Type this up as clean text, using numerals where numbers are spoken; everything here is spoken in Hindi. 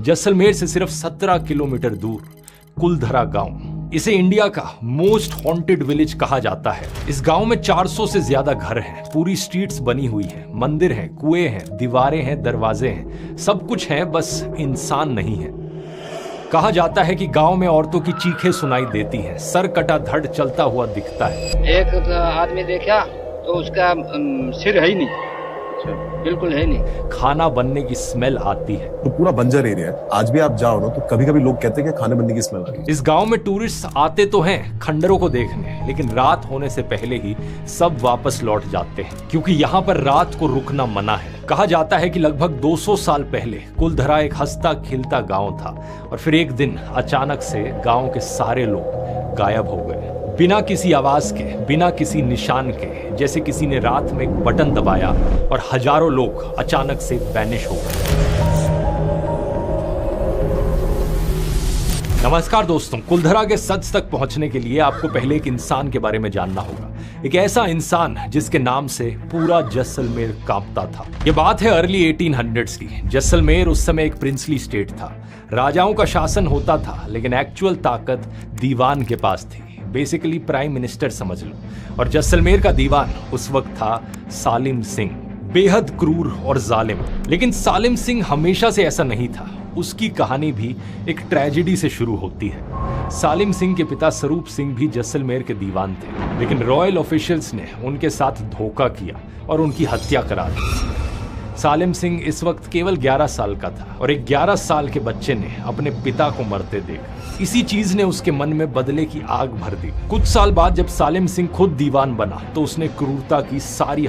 जैसलमेर से सिर्फ 17 किलोमीटर दूर कुलधरा गांव, इसे इंडिया का मोस्ट हॉन्टेड विलेज कहा जाता है। इस गांव में 400 से ज्यादा घर हैं, पूरी स्ट्रीट्स बनी हुई हैं, मंदिर हैं, कुएं हैं, दीवारें हैं, दरवाजे हैं, सब कुछ है, बस इंसान नहीं है। कहा जाता है कि गांव में औरतों की चीखें सुनाई देती हैं, सर कटा धड़ चलता हुआ दिखता है। एक आदमी देखा तो उसका सिर है ही नहीं, बिल्कुल है नहीं। खाना बनने की स्मेल आती है। तो पूरा बंजर एरिया है। आज भी आप जाओ ना तो कभी कभी लोग कहते हैं कि खाने बनने की स्मेल आ रही है। इस गांव में टूरिस्ट आते तो हैं खंडरों को देखने, लेकिन रात होने से पहले ही सब वापस लौट जाते हैं, क्योंकि यहाँ पर रात को रुकना मना है। कहा जाता है कि लगभग 200 साल पहले कुलधरा एक हंसता खिलता गांव था, और फिर एक दिन अचानक से गांव के सारे लोग गायब हो गए, बिना किसी आवाज के, बिना किसी निशान के, जैसे किसी ने रात में एक बटन दबाया और हजारों लोग अचानक से वैनिश हो गए। नमस्कार दोस्तों, कुलधरा के सच तक पहुंचने के लिए आपको पहले एक इंसान के बारे में जानना होगा। एक ऐसा इंसान जिसके नाम से पूरा जैसलमेर कांपता था। यह बात है अर्ली 1800s की। जैसलमेर उस समय एक प्रिंसली स्टेट था, राजाओं का शासन होता था, लेकिन एक्चुअल ताकत दीवान के पास थी। बेसिकली प्राइम मिनिस्टर समझ लो। और जैसलमेर का दीवान उस वक्त था सालिम सिंह, बेहद क्रूर और जालिम। लेकिन सालिम सिंह हमेशा से ऐसा नहीं था। उसकी कहानी भी एक ट्रेजेडी से शुरू होती है। सालिम सिंह के पिता स्वरूप सिंह भी जैसलमेर के दीवान थे, लेकिन रॉयल ऑफिशियल्स ने उनके साथ धोखा किया और उनकी हत्या करा दी। सालिम सिंह इस वक्त केवल 11 साल का था, और एक 11 साल के बच्चे ने अपने पिता को मरते देखा। इसी चीज ने उसके मन में बदले की आग भर दी। कुछ साल बाद जब सालिम सिंह खुद दीवान बना तो उसने क्रूरता की सारी